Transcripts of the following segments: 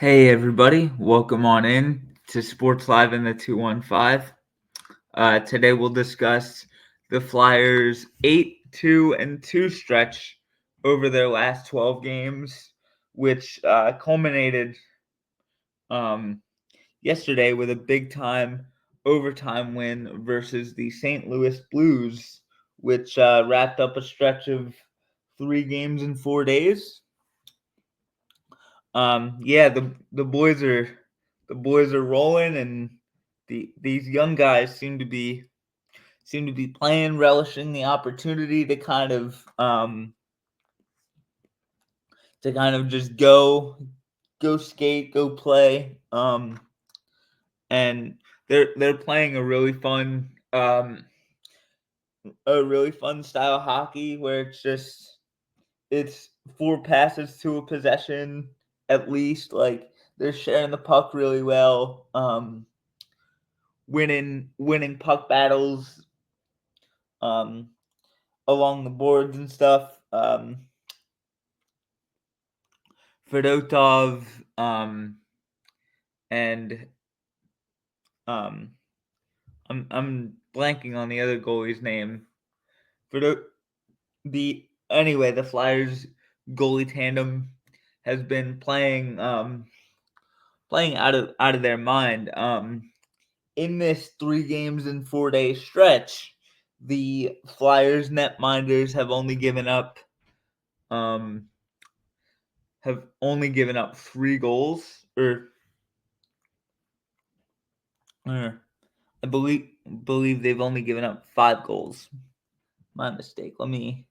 Hey everybody, welcome on in to Sports Live in the 215. Today we'll discuss the Flyers' 8-2-2 stretch over their last 12 games, which culminated yesterday with a big-time overtime win versus the St. Louis Blues, which wrapped up a stretch of 3 games in 4 days. The boys are rolling, and these young guys seem to be playing, relishing the opportunity to kind of just go skate, go play, and they're playing a really fun style of hockey where it's 4 passes to a possession at least. Like, they're sharing the puck really well, winning puck battles along the boards and stuff. Fedotov and I'm blanking on the other goalie's name. The Flyers goalie tandem has been playing out of their mind. In this 3 games in 4 day stretch, the Flyers netminders have only given up 3 goals, or I believe they've only given up 5 goals. My mistake. Let me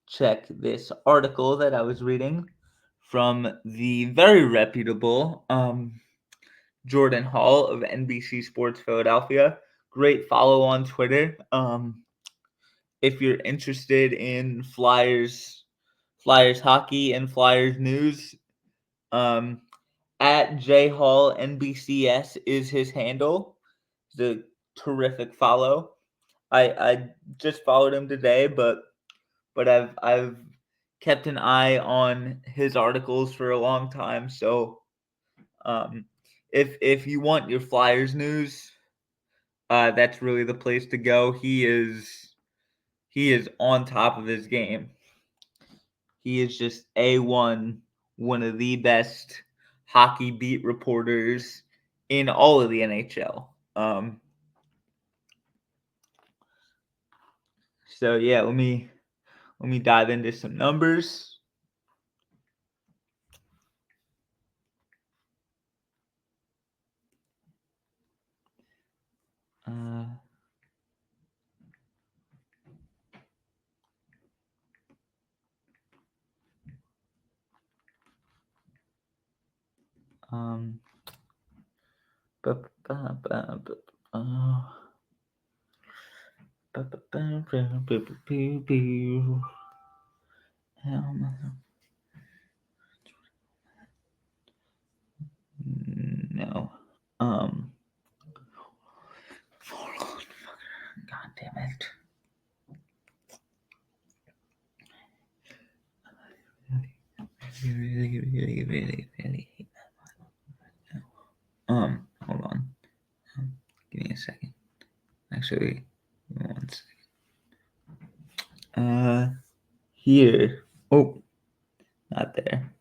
check this article that I was reading from the very reputable Jordan Hall of NBC Sports Philadelphia. Great follow on Twitter. If you're interested in Flyers hockey and Flyers news, at JHall NBCS is his handle. It's a terrific follow. I just followed him today, but I've kept an eye on his articles for a long time. So if you want your Flyers news, that's really the place to go. He is on top of his game. He is just one of the best hockey beat reporters in all of the NHL. So yeah, let me dive into some numbers. No. God damn it. Really hate that one. Hold on. Give me a second. Actually, 1 second. Here. Oh, not there.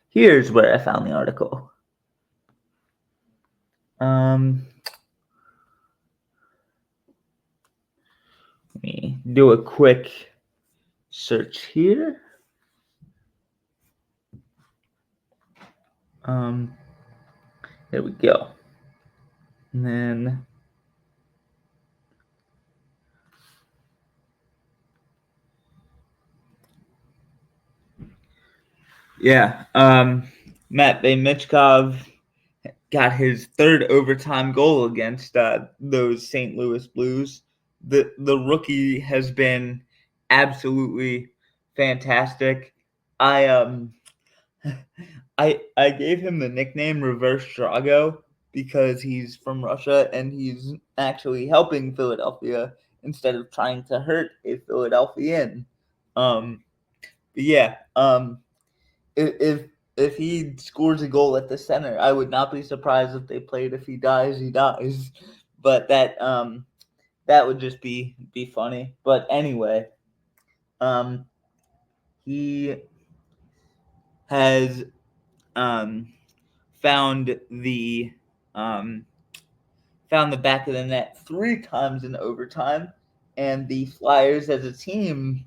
Here's where I found the article. Let me do a quick search here. There we go. And then Matvei MItchkov got his 3rd overtime goal against those St. Louis Blues. The rookie has been absolutely fantastic. I gave him the nickname Reverse Drago because he's from Russia and he's actually helping Philadelphia instead of trying to hurt a Philadelphian. if he scores a goal at the center, I would not be surprised if they played if he dies, he dies. But that would just be funny. But anyway, he has found the back of the net 3 times in overtime, and the Flyers as a team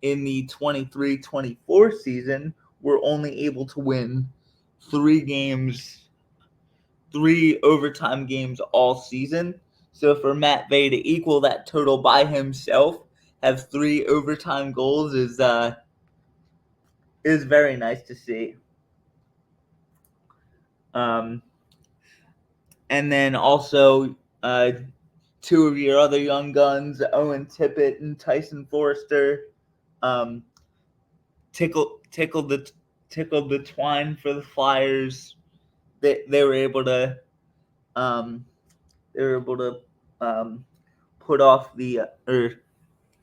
in the 23-24 season were only able to win 3 overtime games all season. So for Matvei to equal that total by himself, have 3 overtime goals is very nice to see. And then also 2 of your other young guns, Owen Tippett and Tyson Forrester, tickled the twine for the Flyers. They were able to put off the or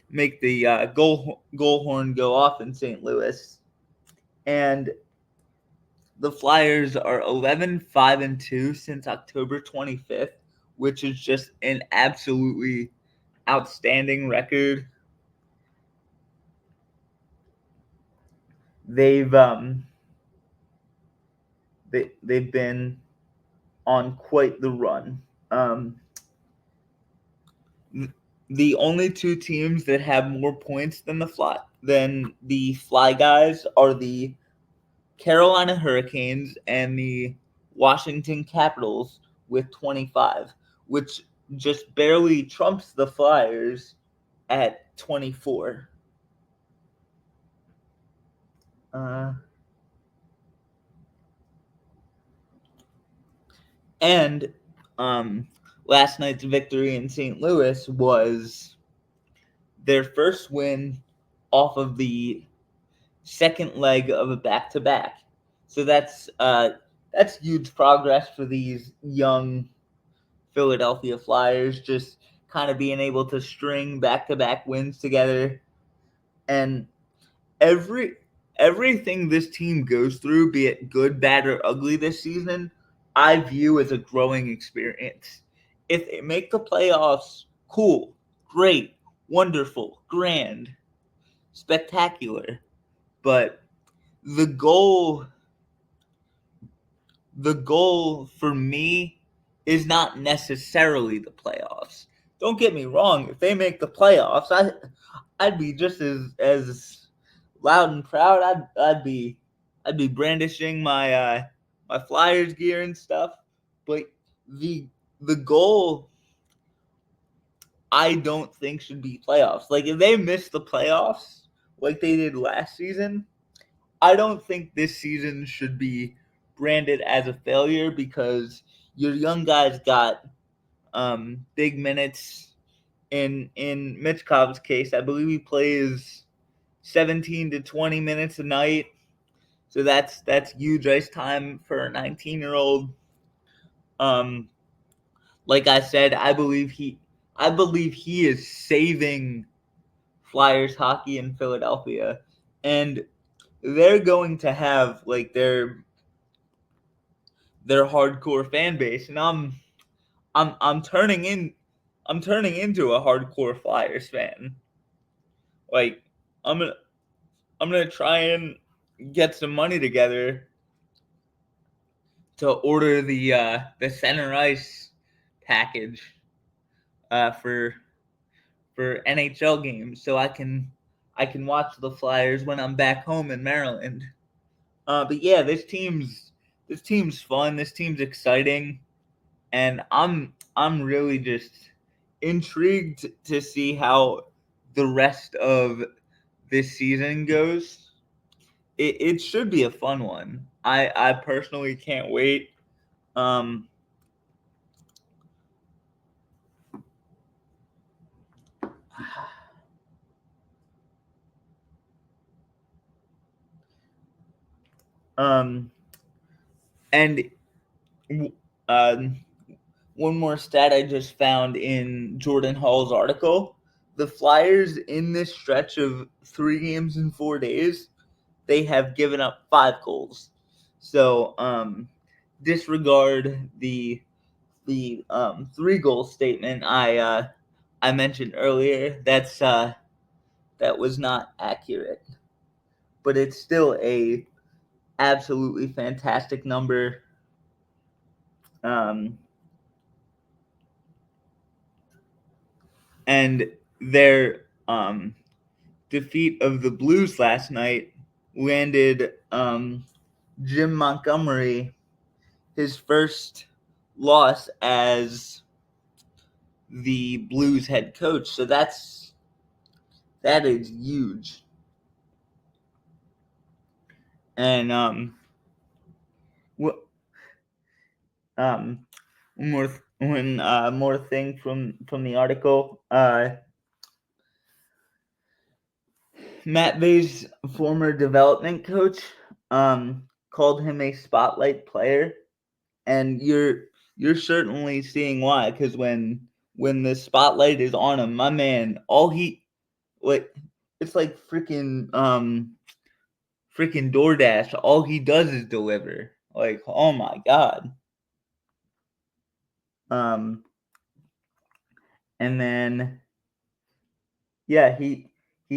make the goal horn go off in St. Louis, and the Flyers are 11-5-2 since October 25th, which is just an absolutely outstanding record. They've they've been on quite the run. The only 2 teams that have more points than the Fly Guys are the Carolina Hurricanes and the Washington Capitals with 25, which just barely trumps the Flyers at 24. And last night's victory in St. Louis was their first win off of the second leg of a back-to-back. So that's huge progress for these young Philadelphia Flyers, just kind of being able to string back-to-back wins together. And everything this team goes through, be it good, bad, or ugly this season, I view as a growing experience. If they make the playoffs, cool, great, wonderful, grand, spectacular. But the goal for me is not necessarily the playoffs. Don't get me wrong, if they make the playoffs, I'd be just as loud and proud. I'd be brandishing my my Flyers gear and stuff. But the goal, I don't think, should be playoffs. Like, if they miss the playoffs like they did last season, I don't think this season should be branded as a failure, because your young guys got big minutes. In Mitchkov's case, I believe he plays 17 to 20 minutes a night. So that's huge ice time for a 19-year-old. Like I said, I believe he is saving Flyers hockey in Philadelphia, and they're going to have like their hardcore fan base, and I'm turning into a hardcore Flyers fan. Like, I'm gonna try and get some money together to order the center ice package for NHL games, so I can watch the Flyers when I'm back home in Maryland. But yeah, this team's fun. This team's exciting, and I'm really just intrigued to see how the rest of this season goes. It should be a fun one. I personally can't wait. Um, and one more stat I just found in Jordan Hall's article: the Flyers in this stretch of 3 games in 4 days they have given up 5 goals. So disregard the 3-goal statement I mentioned earlier. That was not accurate, but it's still a absolutely fantastic number. And their defeat of the Blues last night landed Jim Montgomery his first loss as the Blues head coach. So that is huge. And one more thing from the article. Matvei's former development coach called him a spotlight player, and you're certainly seeing why. Because when the spotlight is on him, my man, it's like freaking DoorDash. All he does is deliver. Like, oh my god. And then yeah, he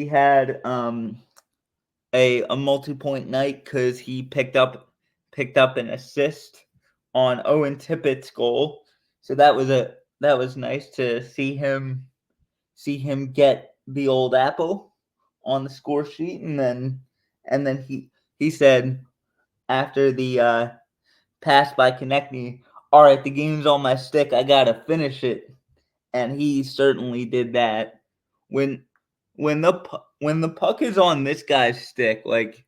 had a multi-point night because he picked up an assist on Owen Tippett's goal. So that was nice to see him get the old apple on the score sheet. And then he said after the pass by Konechny, all right, the game's on my stick, I gotta finish it. And he certainly did that. When the puck is on this guy's stick, like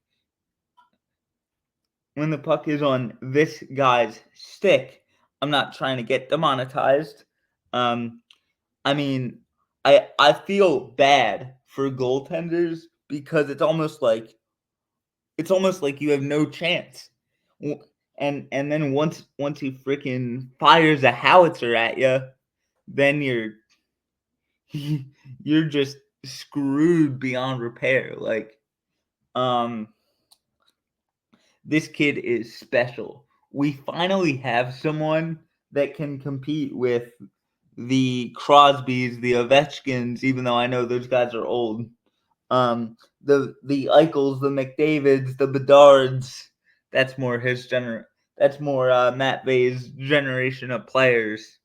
when the puck is on this guy's stick, I'm not trying to get demonetized. I mean, I feel bad for goaltenders because it's almost like you have no chance. And then once he freaking fires a howitzer at you, then you're just screwed beyond repair. Like, this kid is special. We finally have someone that can compete with the Crosbys, the Ovechkins, even though I know those guys are old. The Eichels, the McDavids, the Bedards. That's more That's more Matvei's generation of players.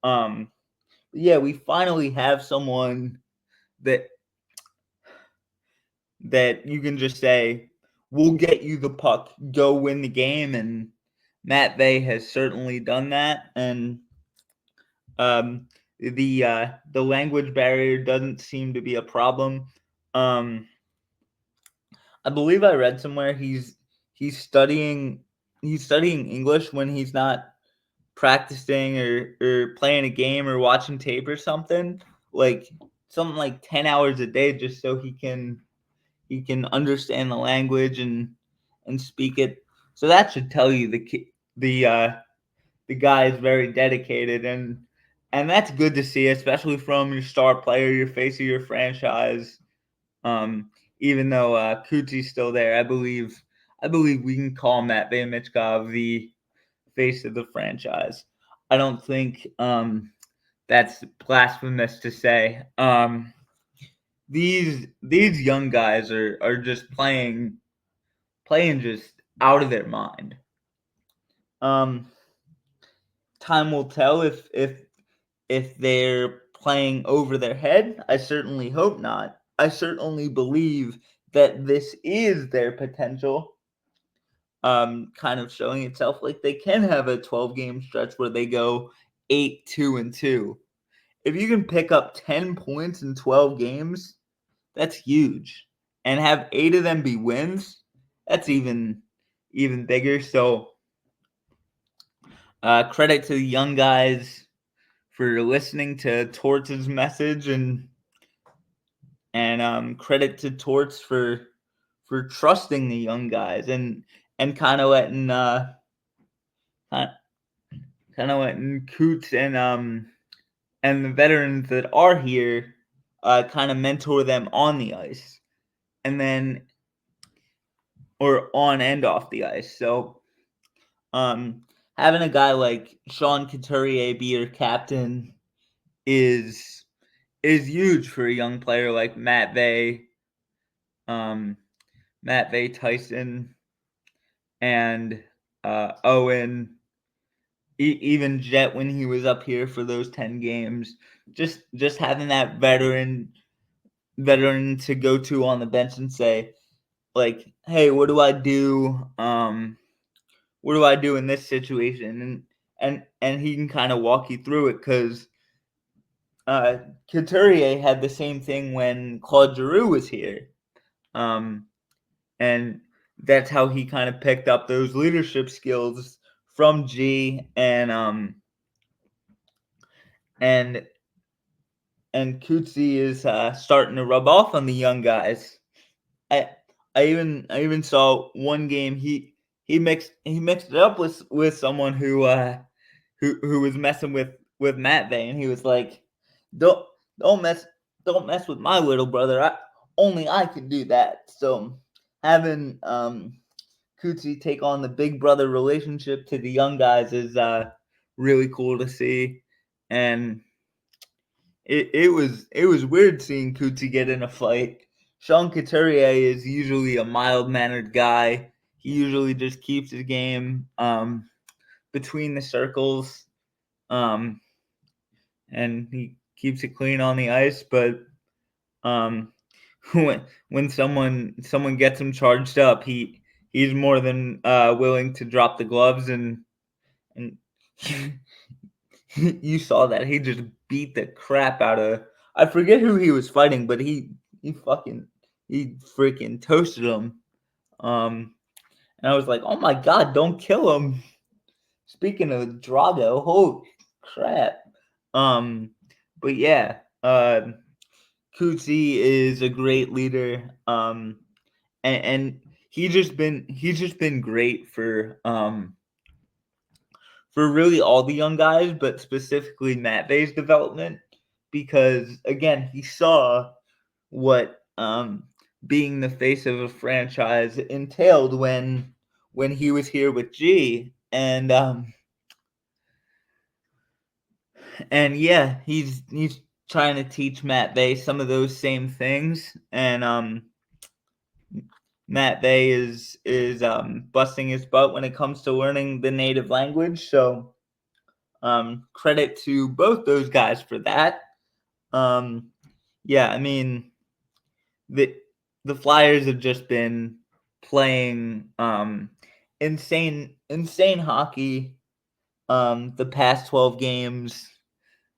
Yeah, we finally have someone that you can just say, we'll get you the puck, go win the game, and Matvei has certainly done that. And the language barrier doesn't seem to be a problem. I believe I read somewhere he's studying English when he's not practicing or playing a game or watching tape or something, like something like 10 hours a day, just so he can understand the language and speak it. So that should tell you the guy is very dedicated, and that's good to see, especially from your star player, your face of your franchise. Even though Kuchi's still there, I believe we can call Matvei MItchkov the face of the franchise. I don't think that's blasphemous to say. These young guys are just playing just out of their mind. Time will tell if they're playing over their head. I certainly hope not. I certainly believe that this is their potential, kind of showing itself. Like, they can have a 12-game stretch where they go 8-2-2. If you can pick up 10 points in 12 games, that's huge. And have 8 of them be wins, that's even bigger. So credit to the young guys for listening to Torts' message, and credit to Torts for trusting the young guys and kind of letting Coots and the veterans that are here kind of mentor them on the ice. And then or on and off the ice. So having a guy like Sean Couturier be your captain is huge for a young player like um, Matvei Tyson, and Owen, even Jet when he was up here for those 10 games. Just having that veteran to go to on the bench and say, like, hey, what do I do? What do I do in this situation? And he can kind of walk you through it, because Couturier had the same thing when Claude Giroux was here. And that's how he kind of picked up those leadership skills from G, and Cootsie is starting to rub off on the young guys. I I even saw one game he mixed it up with someone who was messing with Matvei, and he was like, don't don't mess don't mess with my little brother. Only I can do that. So having Cootsie take on the big brother relationship to the young guys is really cool to see. And it was weird seeing Cootsie get in a fight. Sean Couturier is usually a mild mannered guy. He usually just keeps his game between the circles, um, and he keeps it clean on the ice. But um, when someone gets him charged up, he's more than willing to drop the gloves, and you saw that he just beat the crap out of, I forget who he was fighting, but he freaking toasted him. And I was like, oh my god, don't kill him. Speaking of Drago, holy crap. Um, but yeah, Cootsie is a great leader. And he's just been great for really all the young guys, but specifically Matvei's development, because again, he saw what being the face of a franchise entailed when he was here with G, and yeah, he's trying to teach Matvei some of those same things, and Matvei is busting his butt when it comes to learning the native language. So credit to both those guys for that. Yeah, I mean, the the Flyers have just been playing insane hockey the past 12 games.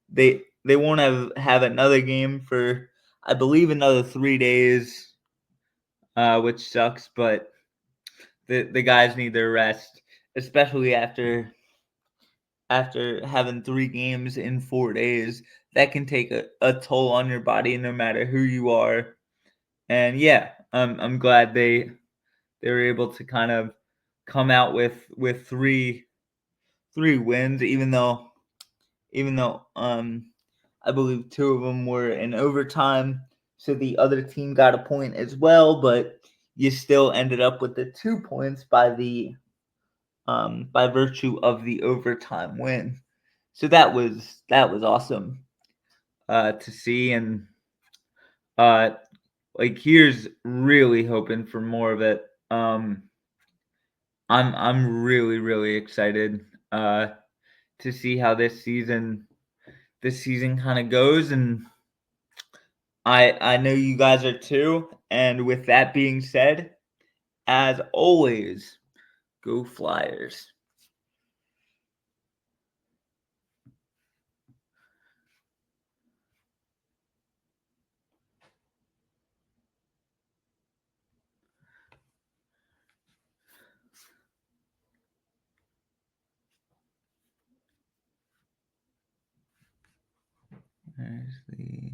They won't have another game for, I believe, another 3 days, which sucks, but the guys need their rest, especially after having 3 games in 4 days. That can take a toll on your body no matter who you are. And yeah, I'm glad they were able to kind of come out with three wins, even though I believe 2 of them were in overtime, so the other team got a point as well, but you still ended up with the 2 points by virtue of the overtime win. So that was awesome to see. And uh, like, here's really hoping for more of it. I'm really excited to see how this season kind of goes, and I know you guys are too. And with that being said, as always, go Flyers. There's the